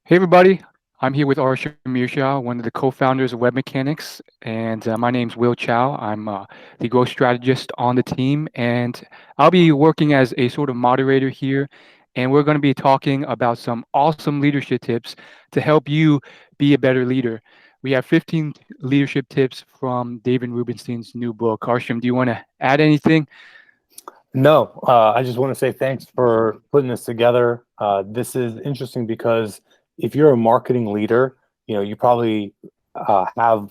Hey everybody, I'm here with Arsham Mirsha, one of the co-founders of WebMechanix, and my name's Will Chow. I'm the growth strategist on the team, and I'll be working as a sort of moderator here, and we're going to be talking about some awesome leadership tips to help you be a better leader. We have 15 leadership tips from David Rubenstein's new book. Arsham, do you want to add anything? No, I just want to say thanks for putting this together. This is interesting because if you're a marketing leader, you probably have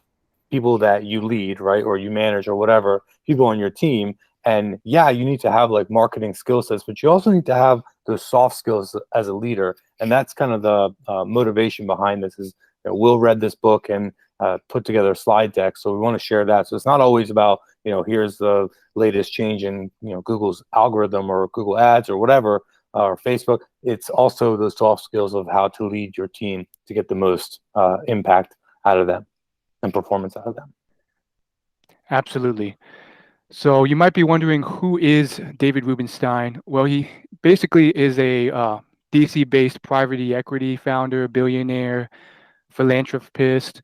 people that you lead, right, or you manage or whatever, people on your team. And yeah, you need to have like marketing skill sets, but you also need to have those soft skills as a leader. And that's kind of the motivation behind this is Will read this book and put together a slide deck. So we want to share that. So it's not always about, here's the latest change in Google's algorithm or Google Ads or whatever, or Facebook. It's also the soft skills of how to lead your team to get the most impact out of them and performance out of them. Absolutely. So you might be wondering, who is David Rubenstein? Well, he basically is a DC-based private equity founder, billionaire, philanthropist,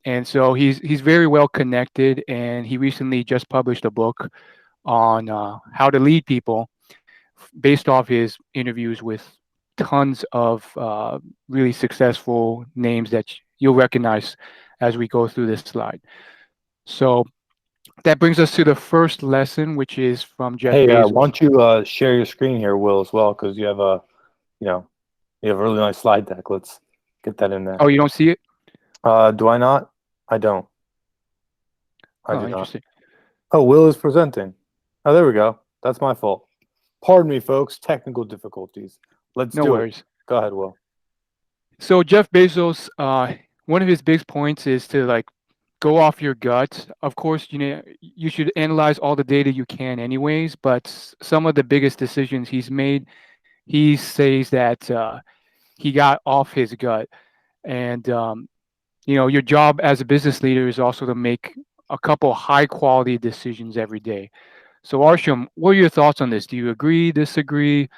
and so he's very well connected. And he recently just published a book on how to lead people, based off his interviews with tons of really successful names that you'll recognize as we go through this slide. So that brings us to the first lesson, which is from Jeff Hey, why Bezos. don't you share your screen here, Will, as well, because you know, you have a really nice slide deck. Let's get that in there. Oh, you don't see it? Do I not? I don't. I Oh, do not. interesting. Oh, Will is presenting. Oh, there we go. That's my fault. Pardon me, folks. Technical difficulties. Let's No do it. worries. Go ahead, Will. So Jeff Bezos, one of his big points is to like go off your gut. Of course, you should analyze all the data you can, anyways. But some of the biggest decisions he's made, he says that he got off his gut. And your job as a business leader is also to make a couple high quality decisions every day. So Arsham, what are your thoughts on this? Do you agree, disagree?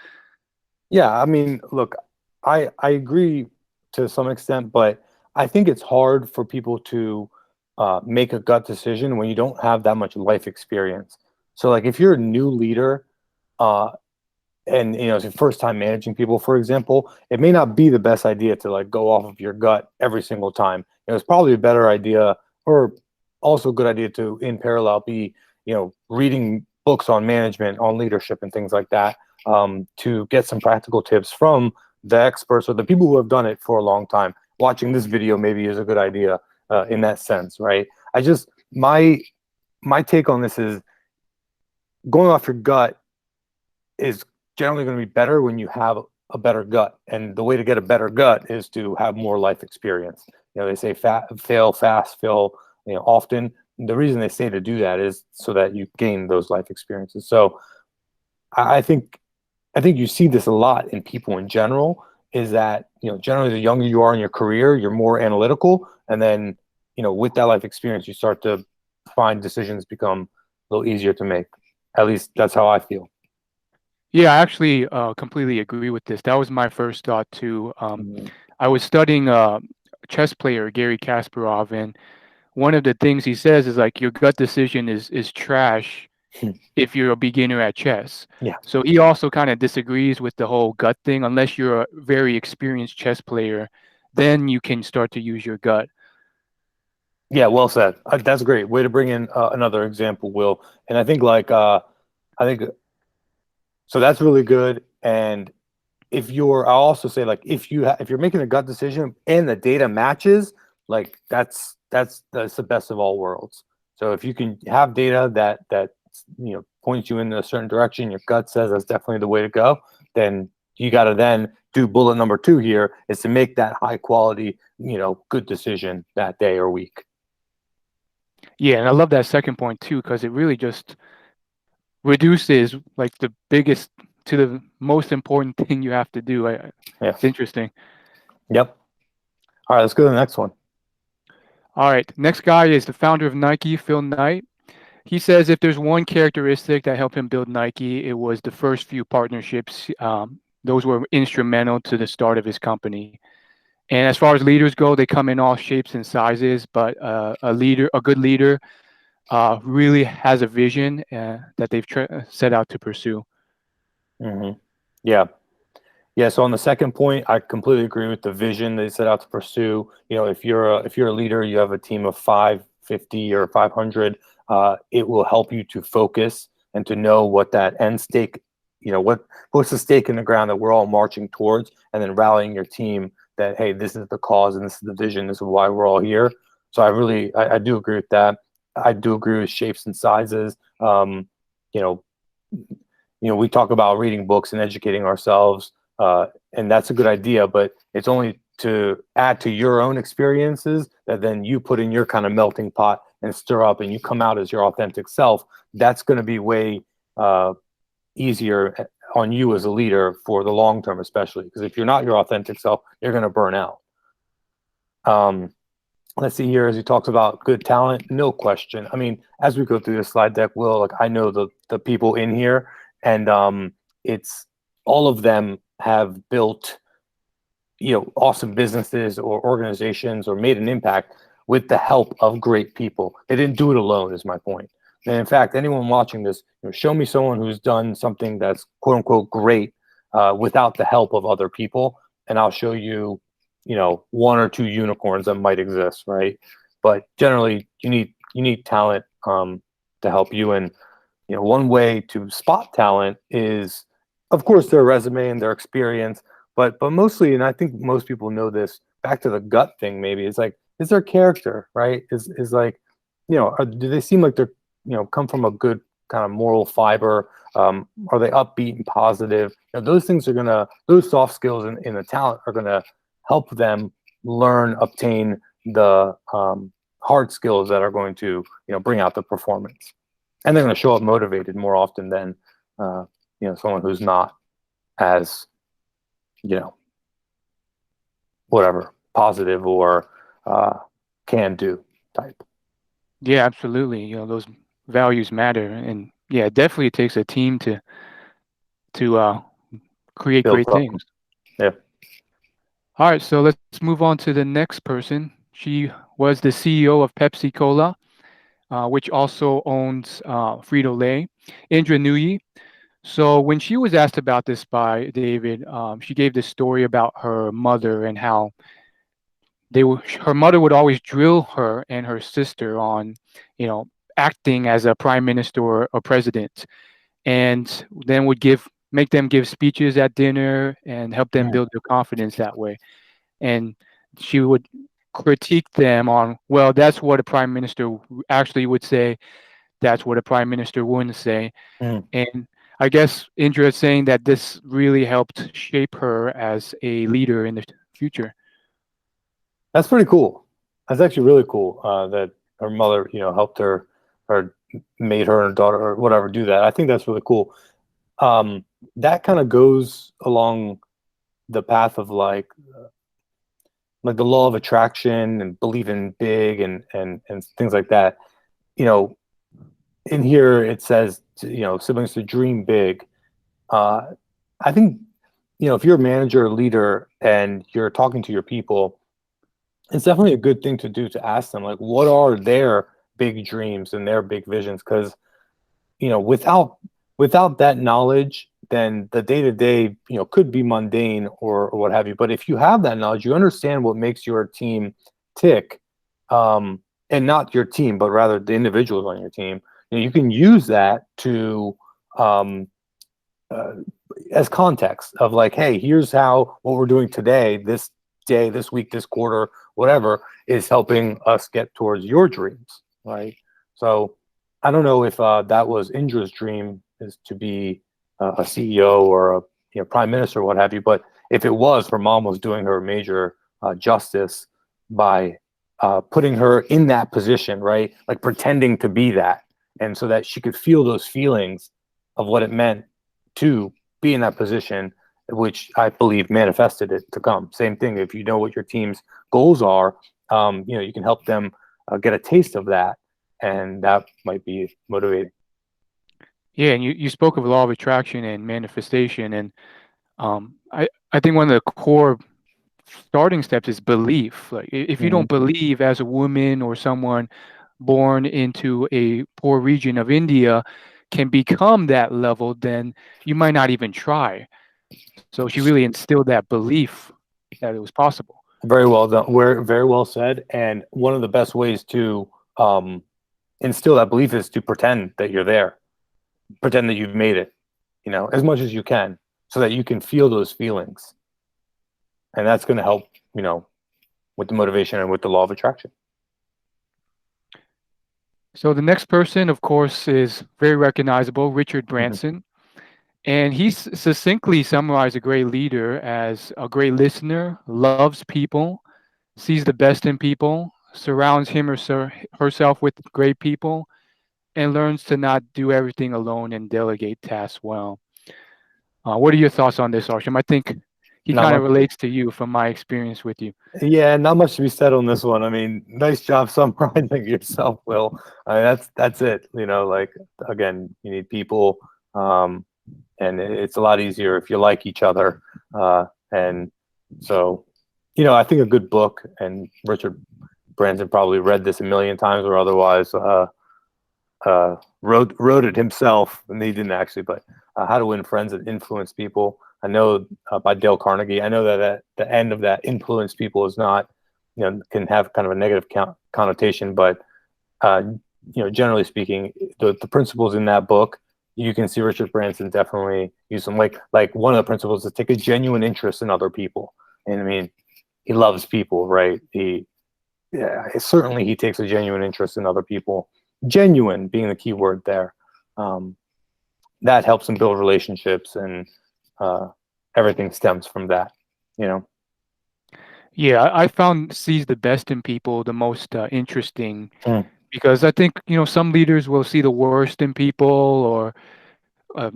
Yeah, I mean, look, I agree to some extent, but I think it's hard for people to make a gut decision when you don't have that much life experience. So, like, if you're a new leader, uh, and it's your first time managing people, for example, it may not be the best idea to like go off of your gut every single time. It's probably a better idea, or also a good idea to, in parallel, be reading books on management, on leadership, and things like that, to get some practical tips from the experts or the people who have done it for a long time. Watching this video maybe is a good idea in that sense, right? I just my take on this is going off your gut is generally going to be better when you have a better gut. And the way to get a better gut is to have more life experience. They say fail fast, fail often. The reason they say to do that is so that you gain those life experiences. So I think you see this a lot in people in general. Is that generally the younger you are in your career, you're more analytical, and then with that life experience, you start to find decisions become a little easier to make. At least that's how I feel. Yeah, I actually completely agree with this. That was my first thought too. Mhm. I was studying chess player Gary Kasparov, and one of the things he says is like your gut decision is trash if you're a beginner at chess. Yeah. So he also kind of disagrees with the whole gut thing. Unless you're a very experienced chess player, then you can start to use your gut. Yeah, well said. That's great. Way to bring in another example, Will. And I think I think so. That's really good. And I'll also say like if you're making a gut decision and the data matches, like that's the best of all worlds. So if you can have data that points you in a certain direction, your gut says that's definitely the way to go, then you got to then do bullet number 2 here is to make that high quality, good decision that day or week. Yeah, and I love that second point too, because it really just reduces like the biggest to the most important thing you have to do. Yeah. It's interesting. Yep. All right, let's go to the next one. All right, next guy is the founder of Nike, Phil Knight. He says if there's one characteristic that helped him build Nike, it was the first few partnerships. Those were instrumental to the start of his company. And as far as leaders go, they come in all shapes and sizes. But a good leader, really has a vision that they've set out to pursue. Mm-hmm. Yeah. Yeah, so on the second point, I completely agree with the vision they set out to pursue. If you're a leader, you have a team of 550 or 500. It will help you to focus and to know what that end stake, what's the stake in the ground that we're all marching towards, and then rallying your team that, hey, this is the cause and this is the vision, this is why we're all here. So I do agree with that. I do agree with shapes and sizes. You know, we talk about reading books and educating ourselves, and that's a good idea, but it's only to add to your own experiences that then you put in your kind of melting pot and stir up and you come out as your authentic self. That's going to be way easier on you as a leader for the long term, especially because if you're not your authentic self, you're going to burn out. Let's see here, as he talks about good talent, no question. I mean, as we go through this slide deck, I know the people in here, and it's all of them have built, awesome businesses or organizations or made an impact with the help of great people. They didn't do it alone, is my point. And in fact, anyone watching this, show me someone who's done something that's quote unquote great without the help of other people, and I'll show you, one or two unicorns that might exist, right? But generally, you need talent to help you. And one way to spot talent is, of course, their resume and their experience, but mostly, and I think most people know this. Back to the gut thing, maybe it's like, is their character, right? Is like, do they seem like they're, come from a good kind of moral fiber? Are they upbeat and positive? Those things those soft skills in the talent are gonna help them obtain the hard skills that are going to, bring out the performance. And they're going to show up motivated more often than, someone who's not as, whatever, positive or can do type. Yeah, absolutely. Those values matter, and yeah, it definitely takes a team to create Build great up. things. Yeah. All right, so let's move on to the next person. She was the CEO of Pepsi Cola, which also owns Frito-Lay, Indra Nooyi. So when she was asked about this by David, she gave this story about her mother and how her mother would always drill her and her sister on, acting as a prime minister or a president, and then would make them give speeches at dinner and help them build their confidence that way. And she would critique them on, well, that's what a prime minister actually would say. That's what a prime minister wouldn't say. Mm. And I guess Indra is saying that this really helped shape her as a leader in the future. That's pretty cool. That's actually really cool that her mother, helped her or made her and her daughter or whatever do that. I think that's really cool. That kind of goes along the path of like the law of attraction and believing big and things like that. In here it says, siblings to dream big. I think, if you're a manager or leader and you're talking to your people, it's definitely a good thing to do to ask them, like, what are their big dreams and their big visions? Because, without that knowledge, then the day-to-day, could be mundane or what have you. But if you have that knowledge, you understand what makes your team tick, and not your team, but rather the individuals on your team. You can use that to as context of like, hey, here's how what we're doing today, this day, this week, this quarter, whatever, is helping us get towards your dreams, right? So I don't know if that was Indra's dream, is to be a CEO or a prime minister or what have you, but if it was, her mom was doing her major justice by putting her in that position, right? Like pretending to be that, and so that she could feel those feelings of what it meant to be in that position, which I believe manifested it to come. Same thing. If you know what your team's goals are, you can help them get a taste of that, and that might be motivating. Yeah, and you spoke of law of attraction and manifestation, and I think one of the core starting steps is belief. Like if you Hmm. don't believe as a woman or someone born into a poor region of India can become that level, then you might not even try. So she really instilled that belief that it was possible. Very well done. Very well said. And one of the best ways to um, instill that belief is to pretend that you're there, pretend that you've made it, as much as you can, so that you can feel those feelings, and that's going to help, with the motivation and with the law of attraction. So the next person, of course, is very recognizable, Richard Hmm. Branson. And he succinctly summarized a great leader as a great listener, loves people, sees the best in people, surrounds him or herself with great people, and learns to not do everything alone and delegate tasks well. What are your thoughts on this, Arsham? I think he Not kind of much. relates to you from my experience with you. Yeah, not much to be said on this one. I mean, nice job summarizing yourself, Will. I mean, that's it. Like, again, you need people, um, and it's a lot easier if you like each other. And so, I think a good book, and Richard Branson probably read this a million times or otherwise wrote it himself, and he didn't actually, but How to Win Friends and Influence People. I know by Dale Carnegie. I know that at the end of that, influence people is not, can have kind of a negative connotation, but uh, generally speaking, the principles in that book, you can see Richard Branson definitely use them. Like one of the principles is take a genuine interest in other people, and I mean, he loves people, right? Yeah, certainly he takes a genuine interest in other people. Genuine being the key word there. Um, that helps him build relationships, and uh, everything stems from that. You know. Yeah, I found sees the best in people the most interesting Mm. because I think some leaders will see the worst in people or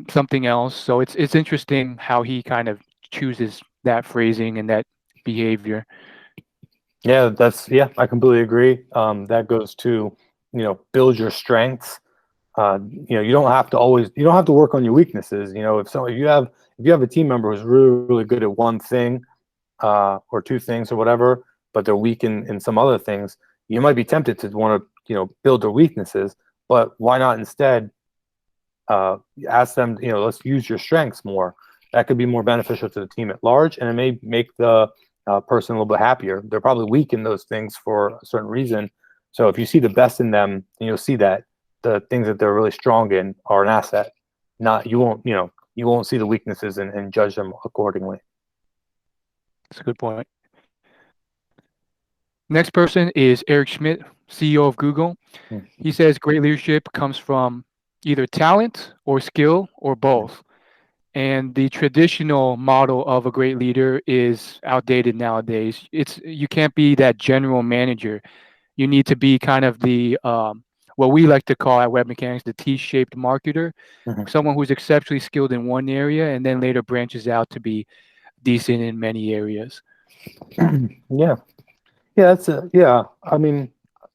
something else. So it's interesting how he kind of chooses that phrasing and that behavior. Yeah, I completely agree. That goes to build your strengths. You don't have to work on your weaknesses. If you have a team member who's really really good at one thing, or two things or whatever, but they're weak in some other things, you might be tempted to want to build their weaknesses. But why not instead ask them, let's use your strengths more. That could be more beneficial to the team at large, and it may make the person a little bit happier. They're probably weak in those things for a certain reason. So if you see the best in them, then you'll see that the things that they're really strong in are an asset. Not you won't see the weaknesses and judge them accordingly. That's a good point. Next person is Eric Schmidt, CEO of Google. Mm. He says great leadership comes from either talent or skill or both. And the traditional model of a great leader is outdated nowadays. You can't be that general manager. You need to be kind of the what we like to call at WebMechanix the T-shaped marketer, Mhm. someone who's exceptionally skilled in one area and then later branches out to be decent in many areas. Yeah, yeah. I mean,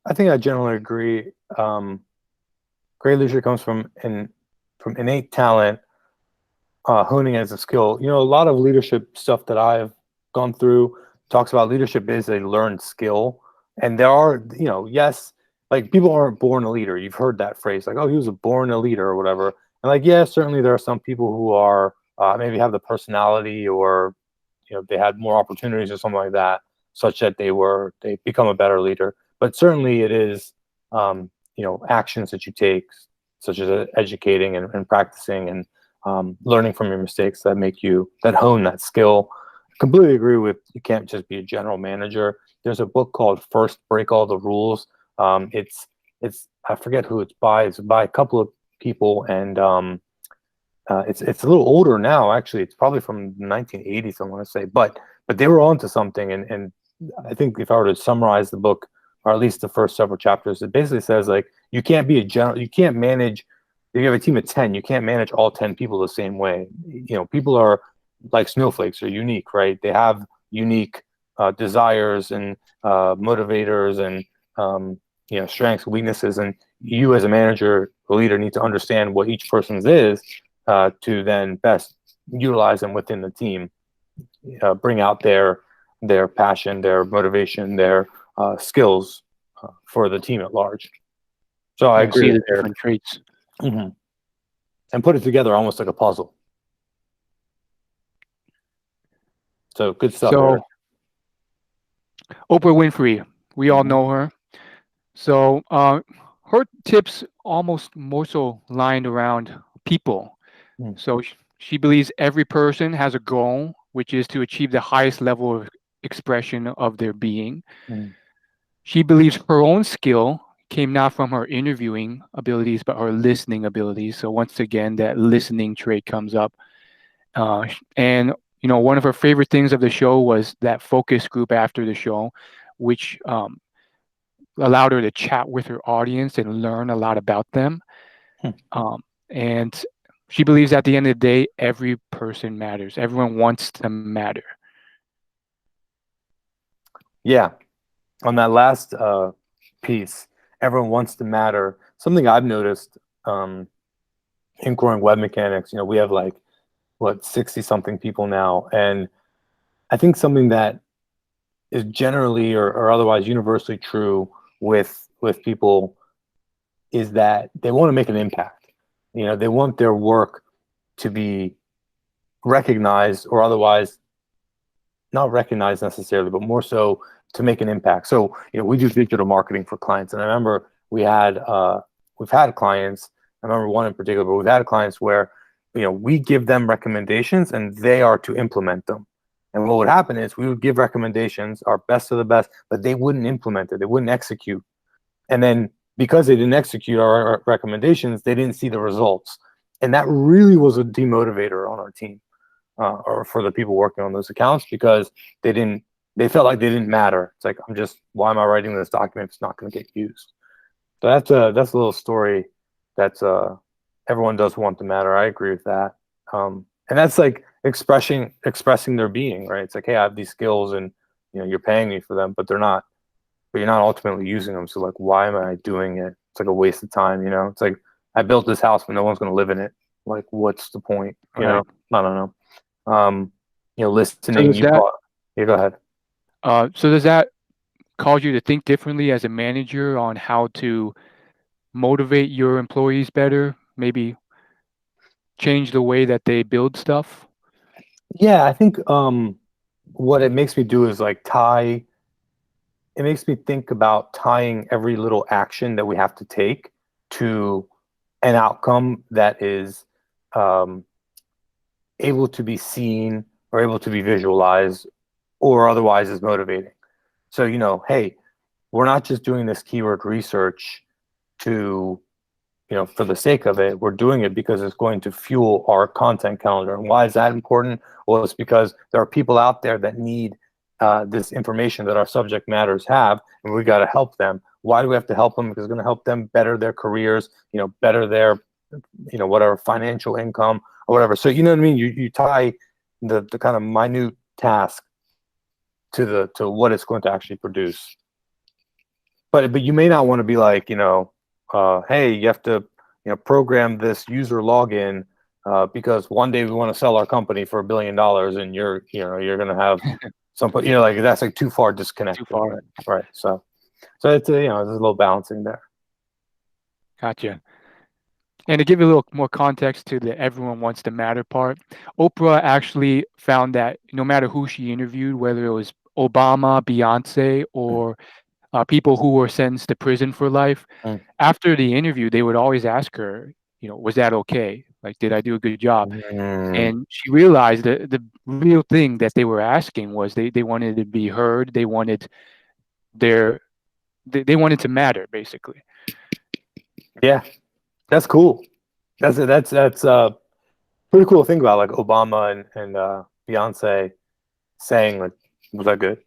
I think I generally agree. Great leadership comes from innate talent, honing as a skill. A lot of leadership stuff that I've gone through talks about leadership is a learned skill. And there are, yes, like people aren't born a leader. You've heard that phrase, like, oh, he was born a leader or whatever. And like, yeah, certainly there are some people who are maybe have the personality, or they had more opportunities or something like that, such that they become a better leader. But certainly it is, actions that you take, such as educating and practicing and learning from your mistakes, that hone that skill. Completely agree with, you can't just be a general manager. There's a book called First Break All the Rules. It's I forget who it's by. It's by a couple of people, and it's a little older now. Actually, it's probably from the 1980s. I want to say, but they were onto something, and I think if I were to summarize the book, or at least the first several chapters, it basically says like you can't manage. If you have a team of 10, you can't manage all 10 people the same way. People are like snowflakes, are unique, right? They have unique desires and motivators and strengths, weaknesses, and you as a manager, a leader, need to understand what each person's is to then best utilize them within the team, bring out their their passion, their motivation, their skills for the team at large. So I agree see with the different traits. Mhm. And put it together almost like a puzzle. So good stuff, Eric. So Oprah Winfrey, we all Mhm. know her. So her tips almost more so lined around people. Mm, So she believes every person has a goal, which is to achieve the highest level of expression of their being. mm, She believes her own skill came not from her interviewing abilities, but her listening abilities. So once again, that listening trait comes up. And one of her favorite things of the show was that focus group after the show, which allowed her to chat with her audience and learn a lot about them. mm. And she believes at the end of the day, every person matters. Everyone wants to matter. Yeah, on that last piece, everyone wants to matter. Something I've noticed in growing WebMechanix, we have like what 60 something people now, and I think something that is generally or otherwise universally true with people is that they want to make an impact. They want their work to be recognized or otherwise not recognized necessarily, but more so to make an impact. So, we do digital marketing for clients, and I remember we've had clients. I remember one in particular, but we've had clients where we give them recommendations and they are to implement them. And what would happen is we would give recommendations, our best of the best, but they wouldn't implement it. They wouldn't execute. And then because they didn't execute our recommendations, they didn't see the results. And that really was a demotivator on our team or for the people working on those accounts because they felt like they didn't matter. It's like, why am I writing this document if it's not going to get used? So that's a little story that's everyone does want to matter. I agree with that. And that's like expressing their being, right? It's like, hey, I have these skills and you're paying me for them, but you're not ultimately using them. So like, why am I doing it? It's like a waste of time, It's like I built this house, but no one's going to live in it. Like, what's the point? Right. I don't know. So Listening, does you that call it. Yeah, go ahead. does that cause you to think differently as a manager on how to motivate your employees better? Maybe change the way that they build stuff? Yeah, I think what it makes me do is like it makes me think about tying every little action that we have to take to an outcome that is um, able to be seen or able to be visualized or otherwise is motivating. So, hey, we're not just doing this keyword research to for the sake of it. We're doing it because it's going to fuel our content calendar. And why is that important? Well, it's because there are people out there that need this information that our subject matters have, and we got to help them. Why do we have to help them? Because it's going to help them better their careers, better their, whatever financial income or whatever. So, you know what I mean? You tie the kind of minute task to what it's going to actually produce. But you may not want to be like, hey, you have to program this user login because one day we want to sell our company for $1 billion, and you're going to have some, like that's like too far Too disconnected, far. right? Right. So it's there's a little balancing there. Gotcha. And to give you a little more context to the everyone wants to matter part, Oprah actually found that no matter who she interviewed, whether it was Obama, Beyonce, or people who were sentenced to prison for life, Mm. after the interview, they would always ask her, was that okay? Like, did I do a good job? Mm. And she realized that the real thing that they were asking was they wanted to be heard. They wanted their they wanted to matter, basically. Yeah, that's cool. That's pretty cool to think about, like Obama and Beyonce saying like, was that good?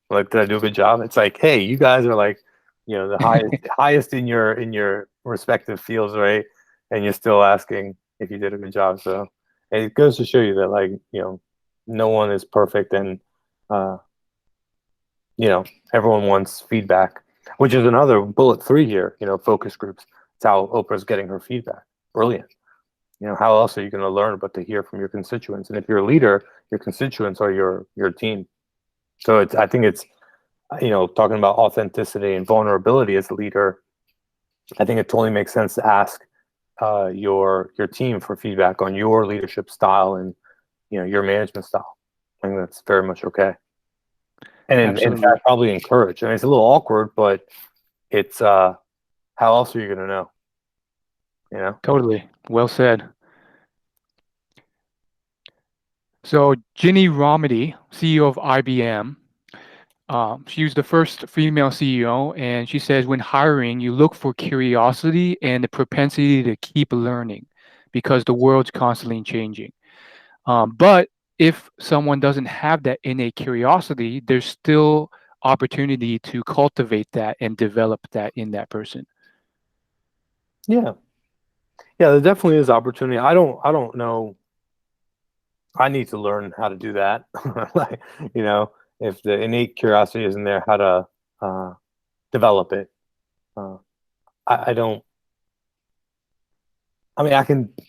Like, did I do a good job? It's like, hey, you guys are like, the highest in your respective fields, right? And you're still asking if you did a good job. So it goes to show you that, like, no one is perfect, and uh, everyone wants feedback, which is another bullet 3 here. Focus groups. It's how Oprah's getting her feedback. Brilliant. How else are you going to learn but to hear from your constituents? And if you're a leader, your constituents are your team. So I think it's, talking about authenticity and vulnerability as a leader, I think it totally makes sense to ask your team for feedback on your leadership style and your management style. I think that's very much okay. And in Absolutely. fact, probably encourage. I mean, it's a little awkward, but it's how else are you going to know? Totally. Well said. So Ginny Rometty, CEO of IBM, she was the first female CEO, and she says when hiring, you look for curiosity and the propensity to keep learning because the world's constantly changing. But if someone doesn't have that innate curiosity, there's still opportunity to cultivate that and develop that in that person. Yeah. Yeah, there definitely is opportunity. I don't know. I need to learn how to do that. Like, if the innate curiosity isn't there, how to develop it. Uh, I don't. I mean,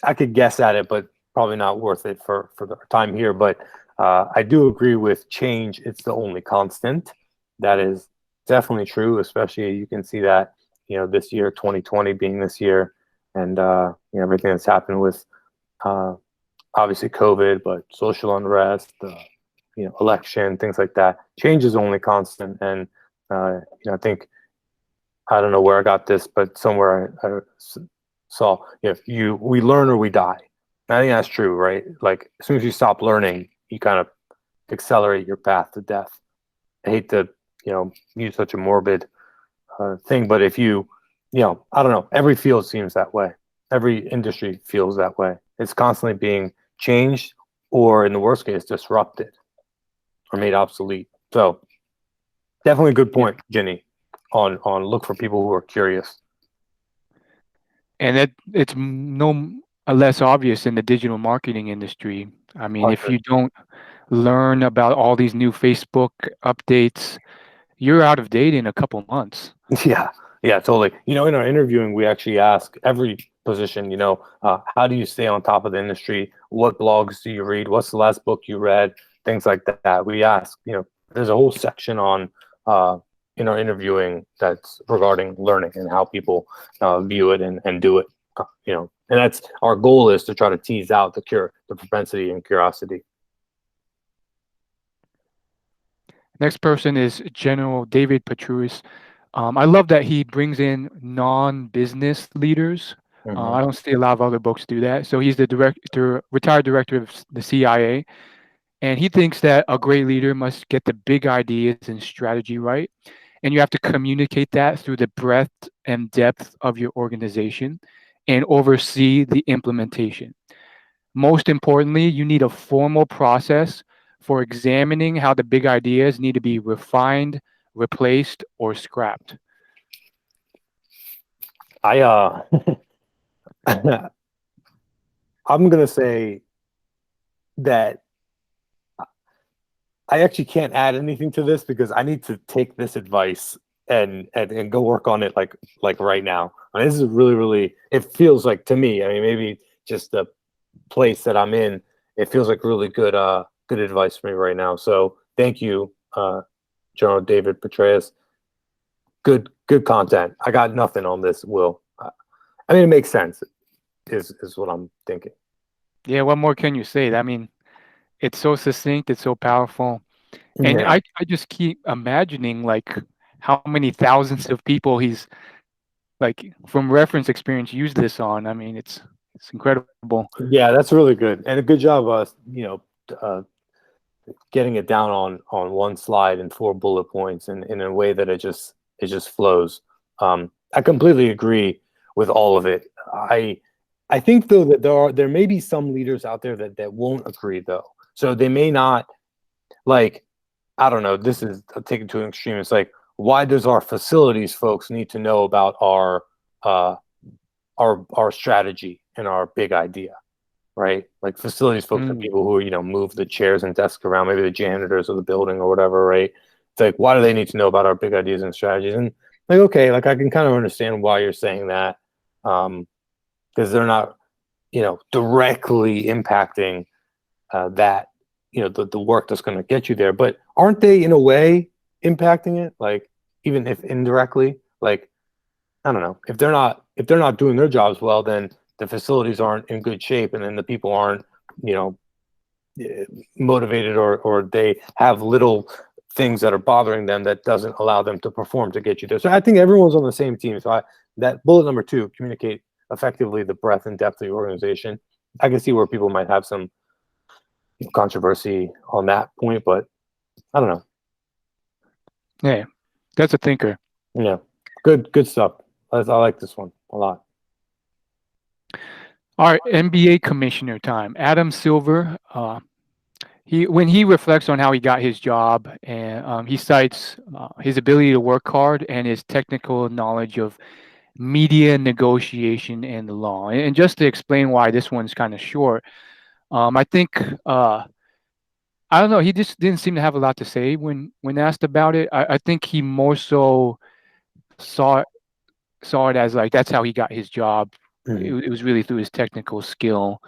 I could guess at it, but probably not worth it for the time here. But I do agree with change. It's the only constant. That is definitely true. Especially you can see that this year, 2020 being this year, and everything that's happened with obviously COVID, but social unrest, election, things like that. Change is the only constant, and I think I don't know where I got this, but somewhere I saw we learn or we die. And I think that's true, right? Like as soon as you stop learning, you kind of accelerate your path to death. I hate to use such a morbid thing, but if I don't know, every field seems that way. Every industry feels that way. It's constantly being changed, or in the worst case, disrupted or made obsolete. So definitely a good point, Ginny, on look for people who are curious. And it's no less obvious in the digital marketing industry. I mean, if you don't learn about all these new Facebook updates, you're out of date in a couple months. Yeah, totally. In our interviewing, we actually ask every position, how do you stay on top of the industry? What blogs do you read? What's the last book you read? Things like that. We ask, there's a whole section on in our interviewing that's regarding learning and how people view it and do it. And that's our goal, is to try to tease out the propensity and curiosity. Next person is General David Petraeus. I love that he brings in non-business leaders. I don't see a lot of other books do that. So he's the retired director of the CIA, and he thinks that a great leader must get the big ideas and strategy right, and you have to communicate that through the breadth and depth of your organization and oversee the implementation. Most importantly, you need a formal process for examining how the big ideas need to be refined, replaced, or scrapped. I'm gonna say that I actually can't add anything to this because I need to take this advice and go work on it like right now. I mean, this is really, really, it feels like to me, I mean, maybe just the place that I'm in, it feels like really good good advice for me right now. So thank you, General David Petraeus. Good content. I got nothing on this, Will. I mean, it makes sense, is what I'm thinking. Yeah, what more can you say? I mean, it's so succinct, it's so powerful. And Yeah. I just keep imagining like how many thousands of people he's like from reference experience used this on. I mean, it's incredible. Yeah, that's really good. And a good job, getting it down on one slide in 4 bullet points and in a way that it just flows. I completely agree with all of it. I think though that there may be some leaders out there that won't agree though. So they may not, like, I don't know, this is taken to an extreme. It's like, why does our facilities folks need to know about our strategy and our big idea? Right? Like facilities folks are people who, move the chairs and desks around, maybe the janitors of the building or whatever, right? It's like, why do they need to know about our big ideas and strategies? And like, okay, like I can kind of understand why you're saying that. Because they're not, directly impacting that the work that's going to get you there. But aren't they in a way impacting it? Like, even if indirectly, like, I don't know, if they're not doing their jobs well, then the facilities aren't in good shape, and then the people aren't, motivated, or they have little things that are bothering them that doesn't allow them to perform to get you there. So I think everyone's on the same team. So that bullet number 2, communicate effectively the breadth and depth of the organization. I can see where people might have some controversy on that point, but I don't know. Yeah, that's a thinker. Yeah, good stuff. I like this one a lot. All right, NBA commissioner time. Adam Silver. When he reflects on how he got his job, and he cites his ability to work hard and his technical knowledge of media negotiation and the law. And just to explain why this one's kind of short, I think I don't know. He just didn't seem to have a lot to say when asked about it. I think he more so saw it as like that's how he got his job. Mm-hmm. It was really through his technical skill.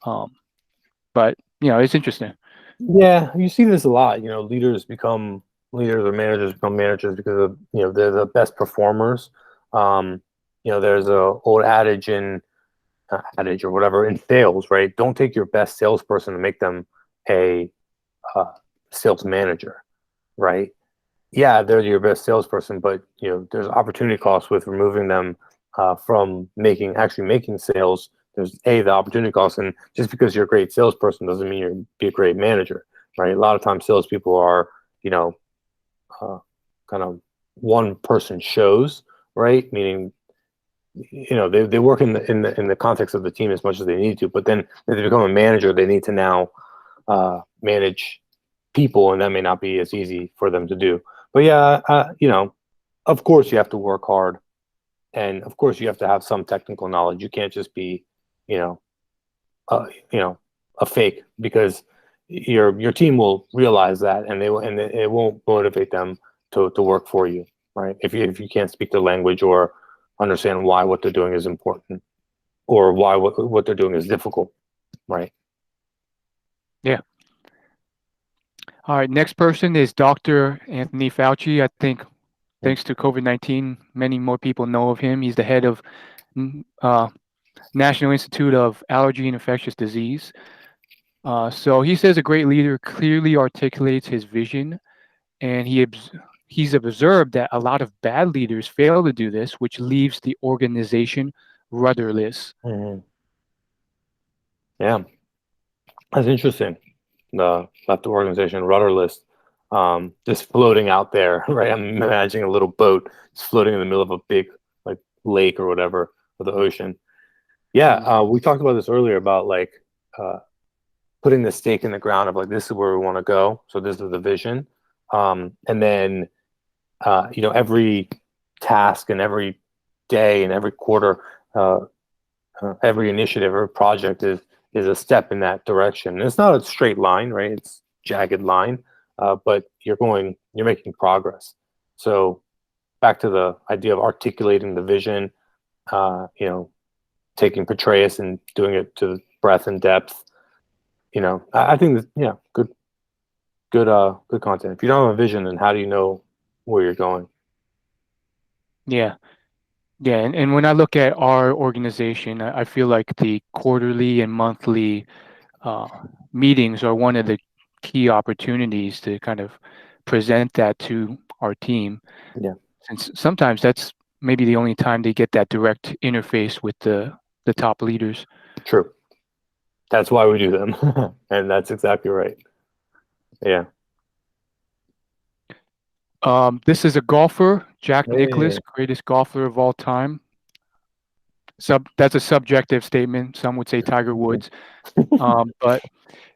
But it's interesting. Yeah, you see this a lot. Leaders become leaders, or managers become managers because of they're the best performers. There's a old adage or whatever in sales, right? Don't take your best salesperson and make them a sales manager, right? Yeah, they're your best salesperson, but there's opportunity costs with removing them from actually making sales. There's the opportunity cost, and just because you're a great salesperson doesn't mean you're be a great manager, right? A lot of times, salespeople are kind of one person shows, right? Meaning, they work in the context of the team as much as they need to, but then if they become a manager, they need to now manage people, and that may not be as easy for them to do. But yeah, of course you have to work hard, and of course you have to have some technical knowledge. You can't just be, a fake, because your team will realize that, and it won't motivate them to work for you, right? If you can't speak the language or understand why what they're doing is important, or why what they're doing is difficult, right? Yeah. All right. Next person is Dr. Anthony Fauci. I think thanks to COVID-19, many more people know of him. He's the head of National Institute of Allergy and Infectious Disease. So he says a great leader clearly articulates his vision, and he's observed that a lot of bad leaders fail to do this, which leaves the organization rudderless. Mm-hmm. Yeah, that's interesting. Left the organization rudderless, just floating out there, right? I'm imagining a little boat just floating in the middle of a big like lake or whatever, or the ocean. Yeah, we talked about this earlier about like putting the stake in the ground of like, this is where we want to go. So this is the vision, and then every task and every day and every quarter, every initiative or project is a step in that direction. And it's not a straight line, right? It's jagged line, but you're making progress. So back to the idea of articulating the vision, taking Petraeus and doing it to breadth and depth. I think that, good content. If you don't have a vision, then how do you know where you're going? Yeah. Yeah. And when I look at our organization, I feel like the quarterly and monthly meetings are one of the key opportunities to kind of present that to our team. Yeah. Since sometimes that's maybe the only time they get that direct interface with the top leaders. True. That's why we do them. And that's exactly right. Yeah. This is a golfer, Jack Nicklaus, Hey. greatest golfer of all time. That's a subjective statement. Some would say Tiger Woods. But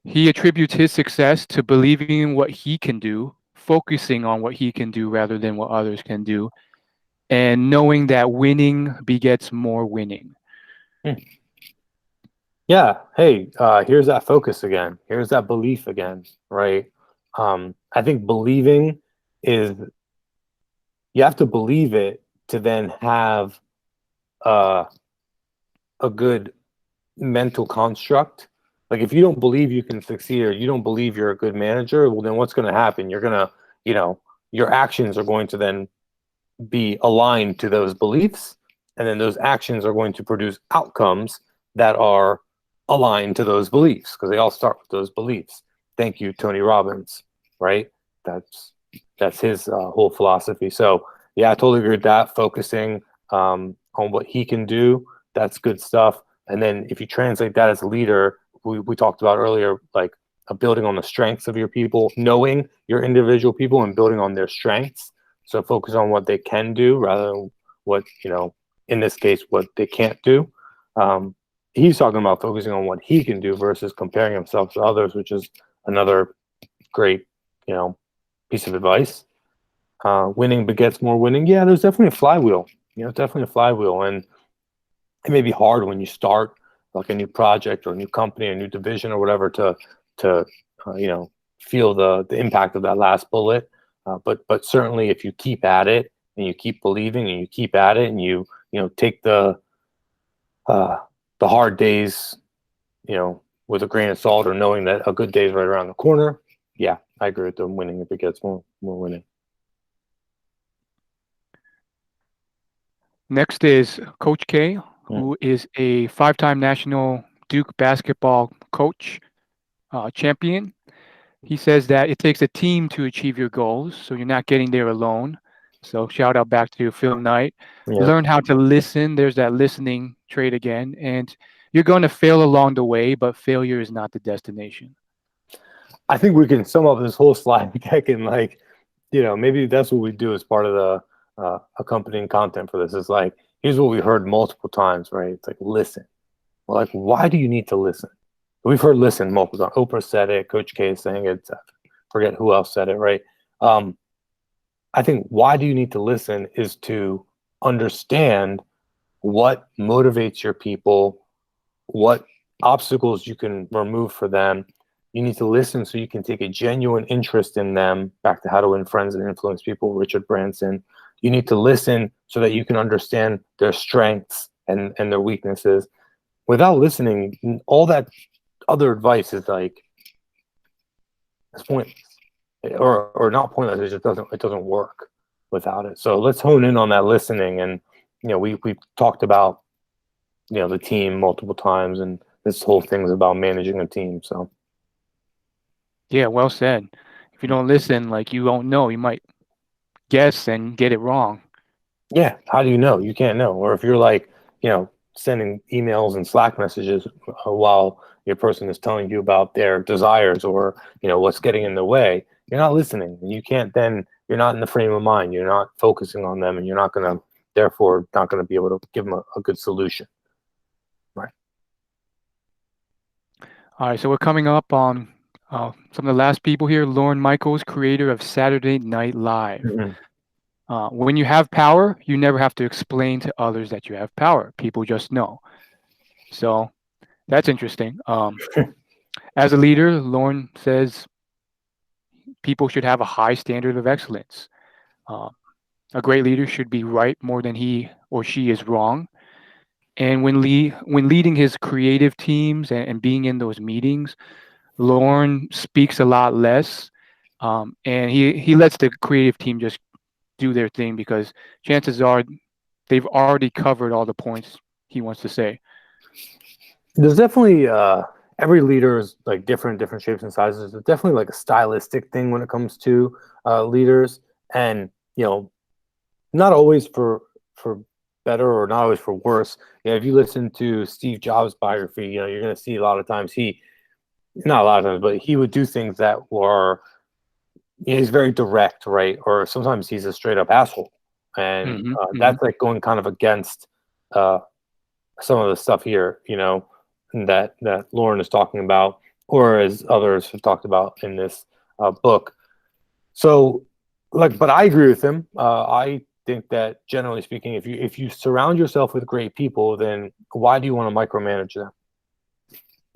he attributes his success to believing in what he can do, focusing on what he can do rather than what others can do, and knowing that winning begets more winning. Yeah. Hey, here's that focus again. Here's that belief again, right? I think believing is, you have to believe it to then have a good mental construct Like if you don't believe you can succeed or you don't believe you're a good manager, well then what's going to happen? You're going to, your actions are going to then be aligned to those beliefs, and then those actions are going to produce outcomes that are aligned to those beliefs because they all start with those beliefs. Thank you, Tony Robbins, right? That's his whole philosophy. So yeah, I totally agree with that. Focusing on what he can do, that's good stuff. And then if you translate that as a leader, we talked about earlier, like building on the strengths of your people, knowing your individual people and building on their strengths. So focus on what they can do rather than what, in this case, what they can't do. He's talking about focusing on what he can do versus comparing himself to others, which is another great, piece of advice. Winning begets more winning. Yeah, there's definitely a flywheel. Definitely a flywheel, and it may be hard when you start like a new project or a new company, a new division or whatever to feel the impact of that last bullet. But certainly if you keep at it and you keep believing and you keep at it and you take the hard days with a grain of salt or knowing that a good day is right around the corner. Yeah, I agree with them winning if it gets more winning. Next is Coach K, who is a 5-time national Duke basketball coach, champion. He says that it takes a team to achieve your goals, so you're not getting there alone. So shout out back to Phil Knight. Yeah. Learn how to listen. There's that listening trait again. And you're going to fail along the way, but failure is not the destination. I think we can sum up this whole slide deck and maybe that's what we do as part of the accompanying content for this. Is like, here's what we heard multiple times, right? It's like, listen. Well, like, why do you need to listen? We've heard listen multiple times. Oprah said it. Coach K is saying it. Forget who else said it, right? I think why do you need to listen is to understand what motivates your people, what obstacles you can remove for them. You need to listen so you can take a genuine interest in them. Back to How to Win Friends and Influence People, Richard Branson. You need to listen so that you can understand their strengths and their weaknesses. Without listening, all that other advice is like, it's pointless, or not pointless. It just doesn't work without it. So let's hone in on that listening. And we've talked about the team multiple times, and this whole thing's about managing a team. So yeah, well said. If you don't listen, like, you won't know. You might guess and get it wrong. Yeah, how do you know? You can't know. Or if you're like sending emails and Slack messages while your person is telling you about their desires or what's getting in the way, you're not listening. You can't then. You're not in the frame of mind. You're not focusing on them, and you're not going to, therefore, not going to be able to give them a good solution. Right. All right, so we're coming up on some of the last people here. Lorne Michaels, creator of Saturday Night Live. Mm-hmm. When you have power, you never have to explain to others that you have power. People just know. So that's interesting. As a leader, Lorne says people should have a high standard of excellence. A great leader should be right more than he or she is wrong. And when leading his creative teams and being in those meetings, Lorne speaks a lot less, and he lets the creative team just do their thing because chances are they've already covered all the points he wants to say. There's definitely every leader is like different shapes and sizes. There's definitely like a stylistic thing when it comes to leaders, and not always for better or not always for worse. If you listen to Steve Jobs' biography, you're going to see a lot of times not a lot of times, but he would do things that were, he's very direct, right? Or sometimes he's a straight up asshole, and that's like going kind of against some of the stuff here, that Lorne is talking about, or as others have talked about in this book. So, but I agree with him. I think that generally speaking, if you surround yourself with great people, then why do you want to micromanage them?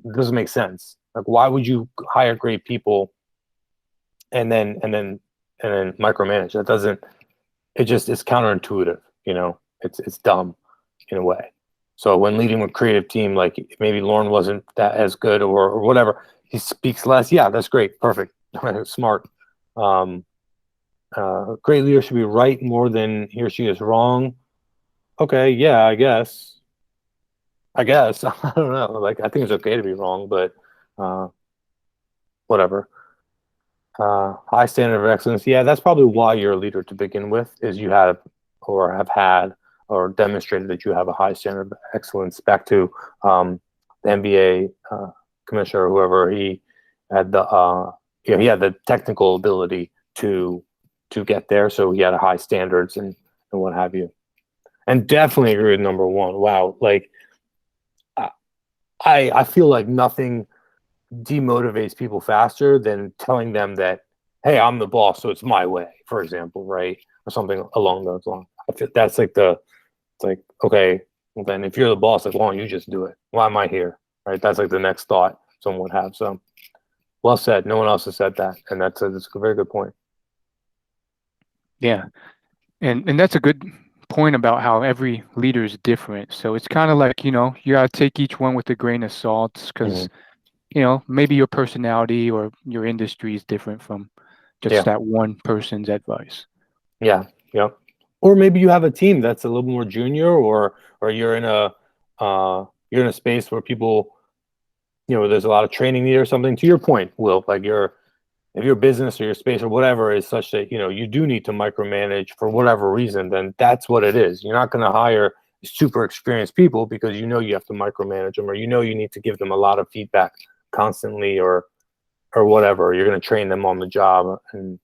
It doesn't make sense. Like, why would you hire great people and then micromanage? That doesn't. It just is counterintuitive. It's dumb in a way. So when leading a creative team, like maybe Lorne wasn't that as good or whatever, he speaks less. Yeah, that's great. Perfect. Smart. Um, Great leader should be right more than he or she is wrong. Okay, yeah, I guess. I guess. I don't know. Like, I think it's okay to be wrong, but uh, whatever. High standard of excellence. Yeah, that's probably why you're a leader to begin with, is you have or have had or demonstrated that you have a high standard of excellence. Back to the NBA commissioner, whoever, he had he had the technical ability to get there, so he had high standards and what have you. And definitely agree with number one. Wow, like I feel like nothing demotivates people faster than telling them that, hey, I'm the boss, so it's my way, for example, right? Or something along those lines. I feel that's like it's like, okay, well then if you're the boss, like, why don't you just do it? Why am I here? Right? That's like the next thought someone would have. So well said. No one else has said that. And that's a very good point. Yeah. And that's a good point about how every leader is different. So it's kind of like, you got to take each one with a grain of salt because, Mm-hmm. maybe your personality or your industry is different from just Yeah. that one person's advice. Yeah. Yeah. Or maybe you have a team that's a little more junior, or you're in a space where people, there's a lot of training needed or something. To your point, Will, like if your business or your space or whatever is such that you do need to micromanage for whatever reason, then that's what it is. You're not going to hire super experienced people because you have to micromanage them, or you need to give them a lot of feedback constantly, or whatever. You're going to train them on the job, and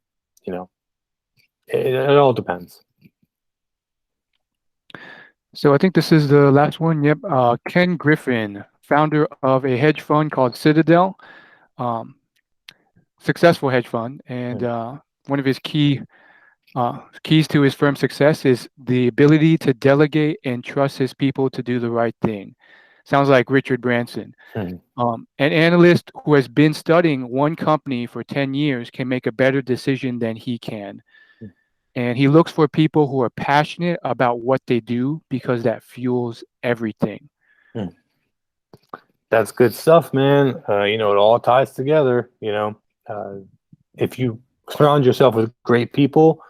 it all depends. So I think this is the last one. Yep. Ken Griffin, founder of a hedge fund called Citadel, um, successful hedge fund. And one of his keys to his firm's success is the ability to delegate and trust his people to do the right thing. Sounds like Richard Branson. Mm-hmm. An analyst who has been studying one company for 10 years can make a better decision than he can. And he looks for people who are passionate about what they do because that fuels everything. Mm-hmm. That's good stuff, man. It all ties together. If you surround yourself with great people,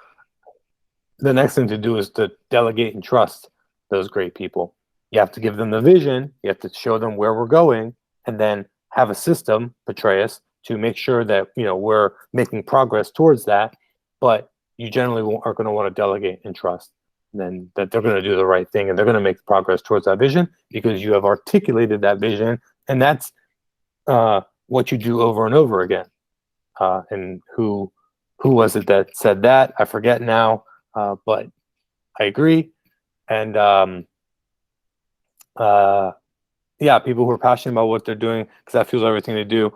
the next thing to do is to delegate and trust those great people. You have to give them the vision. You have to show them where we're going, and then have a system, Petraeus, to make sure that we're making progress towards that. But you generally are going to want to delegate and trust, and then that they're going to do the right thing and they're going to make progress towards that vision because you have articulated that vision, and that's what you do over and over again. And who was it that said that? I forget now. But I agree. And yeah, people who are passionate about what they're doing, because that fuels everything they do.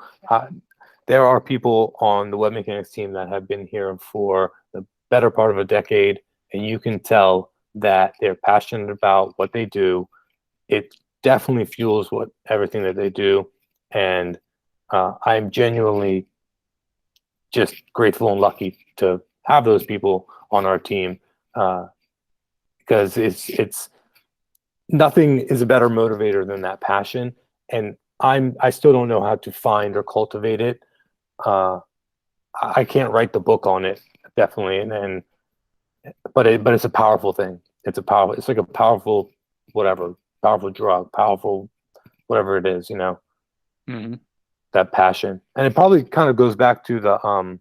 There are people on the WebMechanix team that have been here for the better part of a decade, and you can tell that they're passionate about what they do. It definitely fuels everything that they do, and I'm genuinely just grateful and lucky to have those people on our team. Because it's nothing is a better motivator than that passion, and I still don't know how to find or cultivate it. I can't write the book on it, definitely, but it's a powerful thing. It's like a powerful powerful drug, powerful whatever it is, Mm-hmm. that passion. And it probably kind of goes back to the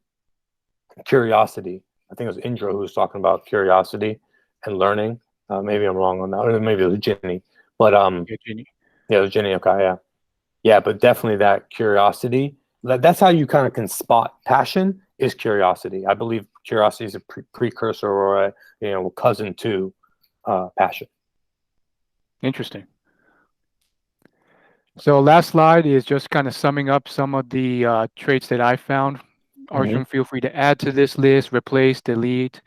curiosity. I think it was Indra who was talking about curiosity and learning. Maybe I'm wrong on that, or maybe it was Ginny. But yeah, it was Ginny. Okay, yeah, but definitely that curiosity. That's how you kind of can spot passion, is curiosity. I believe curiosity is a precursor or a cousin to passion. Interesting. So last slide is just kind of summing up some of the traits that I found. Mm-hmm. Arsham, feel free to add to this list, replace, delete.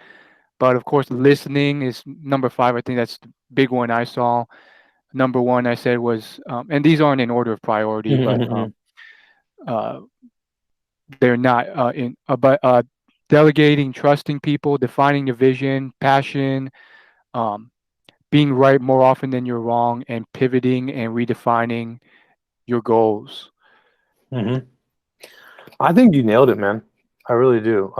But of course, listening is number 5. I think that's the big one I saw. Number 1 I said was, and these aren't in order of priority, but Mm-hmm. uh, they're not but delegating, trusting people, defining the vision, passion, um, being right more often than you're wrong, and pivoting and redefining your goals. Hmm. I think you nailed it, man. I really do.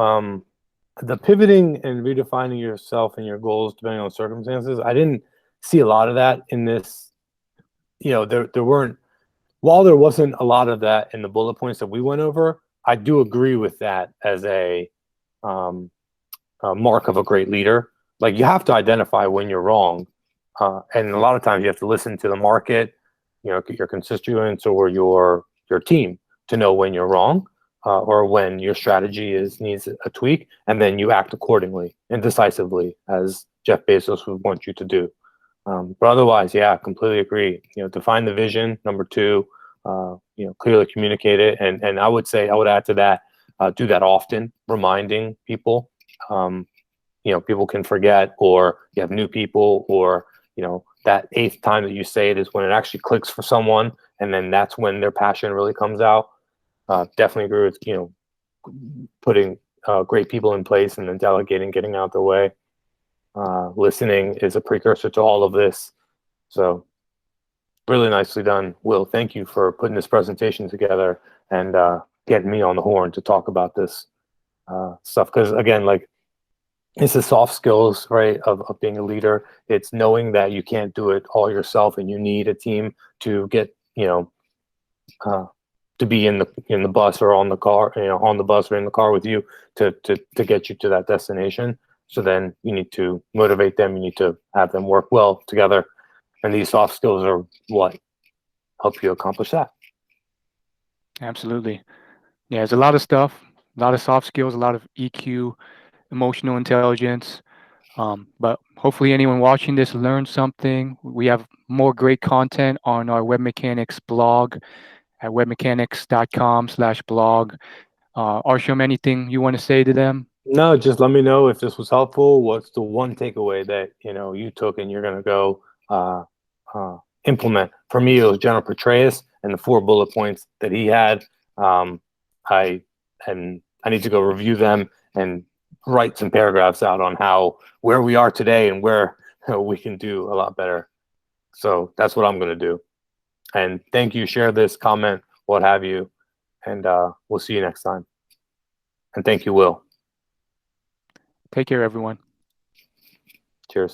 The pivoting and redefining yourself and your goals depending on circumstances, I didn't see a lot of that in this. There weren't, while there wasn't a lot of that in the bullet points that we went over, I do agree with that as um, a mark of a great leader. Like, you have to identify when you're wrong, and a lot of times you have to listen to the market, your constituents or your team to know when you're wrong, or when your strategy needs a tweak, and then you act accordingly and decisively, as Jeff Bezos would want you to do. But otherwise, yeah, completely agree. Define the vision. Number two, clearly communicate it, and I would add to that, do that often, reminding people. Um, people can forget, or you have new people, or that eighth time that you say it is when it actually clicks for someone, and then that's when their passion really comes out. Definitely agree with putting great people in place, and then delegating, getting out the way. Listening is a precursor to all of this. So really nicely done, Will. Thank you for putting this presentation together and getting me on the horn to talk about this stuff. Because again, like, it's the soft skills, right, of being a leader. It's knowing that you can't do it all yourself, and you need a team to get, to be in the bus or on the car, on the bus or in the car with you to get you to that destination. So then you need to motivate them. You need to have them work well together. And these soft skills are what help you accomplish that. Absolutely. Yeah, there's a lot of stuff, a lot of soft skills, a lot of EQ, emotional intelligence. But hopefully anyone watching this learned something. We have more great content on our WebMechanix blog at webmechanix.com/blog. Arsham, anything you want to say to them? No, just let me know if this was helpful. What's the one takeaway that you took and you're going to go implement? For me, it was General Petraeus and the 4 bullet points that he had. I need to go review them and write some paragraphs out on where we are today and where we can do a lot better. So that's what I'm going to do. And thank you. Share this, comment, what have you, and we'll see you next time. And thank you, Will. Take care, everyone.